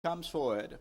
comes forward.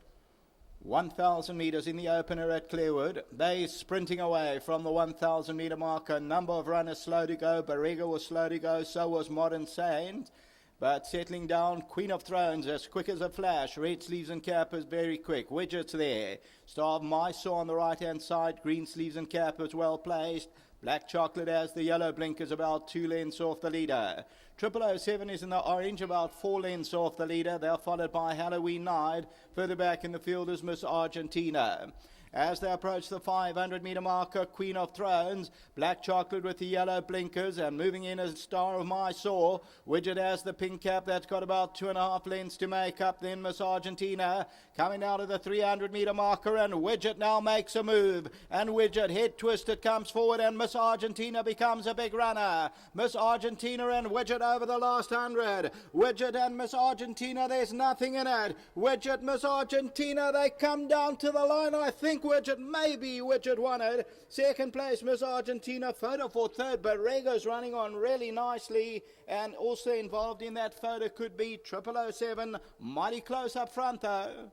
1,000 metres in the opener at Clairwood. They sprinting away from the 1,000 metre marker. Number of runners slow to go. Barrega was slow to go. So was Modern Saint. But settling down, Queen of Thrones as quick as a flash. Red Sleeves and Cap is very quick. Widget's there. Star of Mysore on the right-hand side. Green Sleeves and Cap is well placed. Black Chocolate has the yellow blinkers about 2 lengths off the leader. 007 is in the orange about 4 lengths off the leader. They're followed by Halloween Night. Further back in the field is Miss Argentina. As they approach the 500 metre marker, Queen of Thrones, Black Chocolate with the yellow blinkers, and moving in as Star of Mysore. Widget has the pink cap, that's got about 2.5 lengths to make up. Then Miss Argentina coming out of the 300 metre marker, and Widget now makes a move. And Widget, head twisted, comes forward, and Miss Argentina becomes a big runner. Miss Argentina and Widget over the last 100. Widget and Miss Argentina, there's nothing in it. Widget, Miss Argentina, they come down to the line, I think. Widget won it. Second place, Miss Argentina. Photo for third. Barrega's running on really nicely. And also involved in that photo could be 007. Mighty close up front though.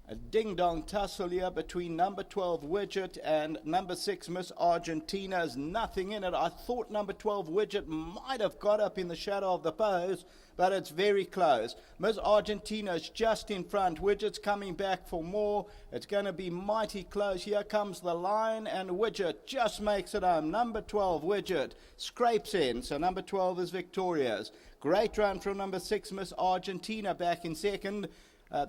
A ding-dong tussle here between number 12 Widget and number 6 Miss Argentina's nothing in it. I thought number 12 Widget might have got up in the shadow of the post, but it's very close. Miss Argentina's just in front. Widget's coming back for more. It's going to be mighty close. Here comes the line, and Widget just makes it home. Number 12 Widget scrapes in, so number 12 is victorious. Great run from number 6 Miss Argentina back in second.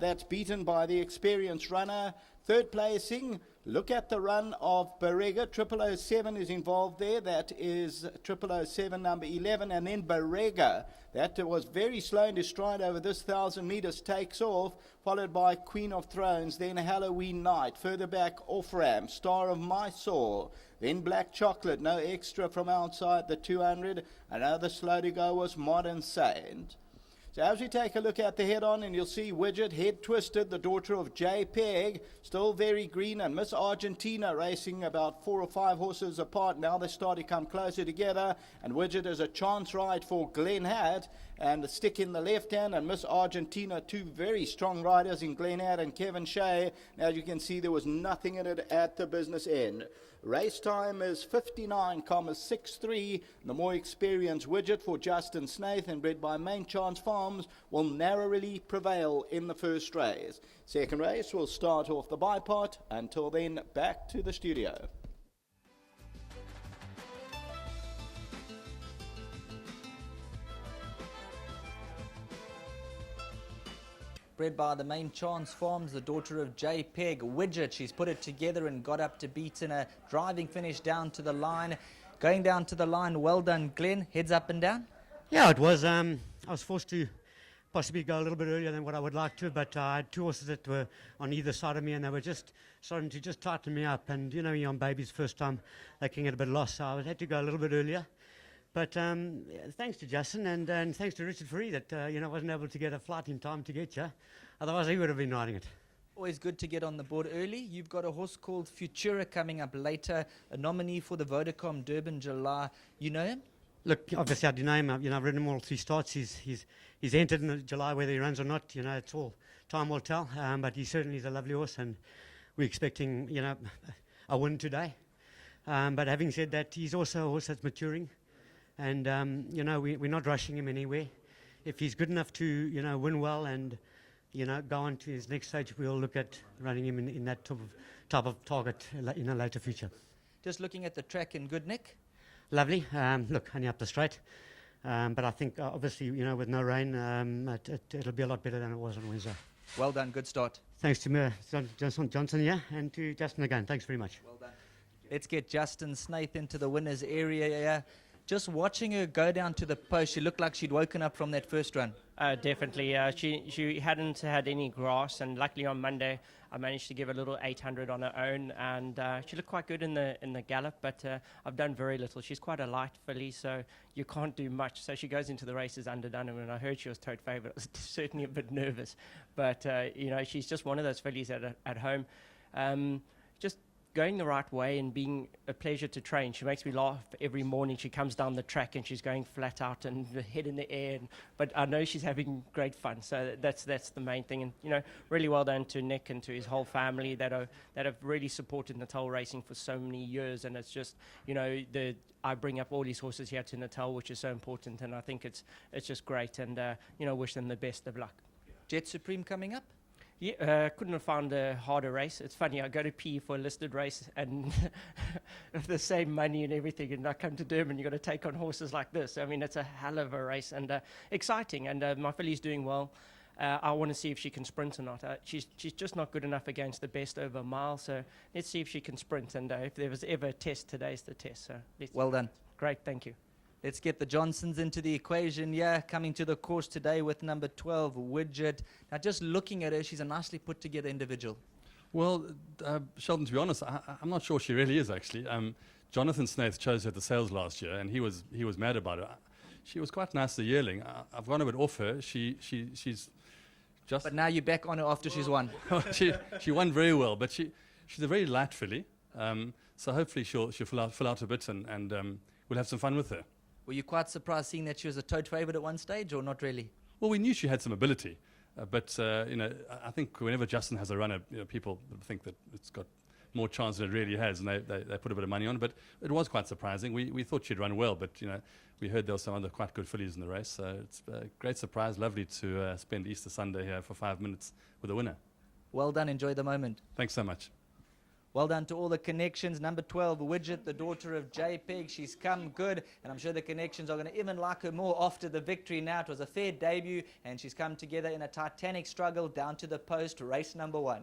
That's beaten by the experienced runner. Third placing, look at the run of Barrega. 007 is involved there. That is 007 number 11. And then Barrega, that was very slow in his stride over this 1,000 metres, takes off, followed by Queen of Thrones, then Halloween Night. Further back, off-ramp, Star of Mysore. Then Black Chocolate, no extra from outside the 200. Another slow to go was Modern Saint. So as we take a look at the head-on, and you'll see Widget, head twisted, the daughter of JPEG, still very green, and Miss Argentina racing about 4 or 5 horses apart. Now they start to come closer together, and Widget is a chance ride for Glen Hat, and the stick in the left hand, and Miss Argentina, 2 very strong riders in Glen Hat and Kevin Shea. Now as you can see, there was nothing in it at the business end. Race time is 59,63. The more experienced Widget for Justin Snaith and bred by Main Chance Farms will narrowly prevail in the first race. Second race will start off the bipart. Until then, back to the studio. Bred by the Main Chance Farms, the daughter of JPEG, Widget. She's put it together and got up to beat in a driving finish down to the line. Going down to the line, well done, Glenn. Heads up and down? Yeah, it was. I was forced to possibly go a little bit earlier than what I would like to, but I had 2 horses that were on either side of me, and they were just starting to just tighten me up. And, you know, you're on babies first time, they can get a bit lost, so I had to go a little bit earlier. But thanks to Justin and thanks to Richard Free that, wasn't able to get a flight in time to get you. Otherwise, he would have been riding it. Always good to get on the board early. You've got a horse called Futura coming up later, a nominee for the Vodacom Durban July. You know him? Look, obviously I do know him. I've ridden him all 3 starts. He's entered in July, whether he runs or not. You know, it's all time will tell. But he certainly is a lovely horse, and we're expecting, a win today. But having said that, he's also a horse that's maturing. And, we're not rushing him anywhere. If he's good enough to, win well and, go on to his next stage, we'll look at running him in that type of target in a later future. Just looking at the track in good nick? Lovely. Look, only up the straight. But I think, obviously, with no rain, it'll be a lot better than it was on Wednesday. Well done. Good start. Thanks to Johnson, yeah, and to Justin again. Thanks very much. Well done. Let's get Justin Snaith into the winner's area here. Just watching her go down to the post, she looked like she'd woken up from that first run. Definitely. She hadn't had any grass, and luckily on Monday I managed to give a little 800 on her own, and she looked quite good in the gallop. But I've done very little. She's quite a light filly, so you can't do much. So she goes into the races underdone, and when I heard she was tote favourite, I was certainly a bit nervous. But she's just one of those fillies at home. Just going the right way and being a pleasure to train. She makes me laugh every morning. She comes down the track and she's going flat out and the head in the air. But I know she's having great fun. So that's the main thing. And really well done to Nick and to his whole family that have really supported Natal racing for so many years. And it's just I bring up all these horses here to Natal, which is so important. And I think it's just great. And wish them the best of luck. Jet Supreme coming up? Yeah, couldn't have found a harder race. It's funny, I go to PE for a listed race and the same money and everything, and I come to Durban, you've got to take on horses like this. I mean, it's a hell of a race and exciting, and my filly's doing well. I want to see if she can sprint or not. She's just not good enough against the best over a mile, so let's see if she can sprint, and if there was ever a test, today's the test. So well done. Great, thank you. Let's get the Johnsons into the equation here, coming to the course today with number 12, Widget. Now, just looking at her, she's a nicely put together individual. Well, Sheldon, to be honest, I'm not sure she really is, actually. Jonathan Snaith chose her at the sales last year, and he was mad about her. She was quite nice, the yearling. I've gone a bit off her. She's just... But now you're back on her after she's won. she won very well, but she's a very light filly. So hopefully she'll fill out a bit, and we'll have some fun with her. Were you quite surprised seeing that she was a tote favourite at one stage, or not really? Well, we knew she had some ability, but I think whenever Justin has a runner, people think that it's got more chance than it really has, and they put a bit of money on it. But it was quite surprising. We thought she'd run well, but we heard there were some other quite good fillies in the race. So it's a great surprise. Lovely to spend Easter Sunday here for 5 minutes with a winner. Well done. Enjoy the moment. Thanks so much. Well done to all the connections. Number 12, Widget, the daughter of JPEG. She's come good, and I'm sure the connections are going to even like her more after the victory now. It was a fair debut, and she's come together in a titanic struggle down to the post, race number 1.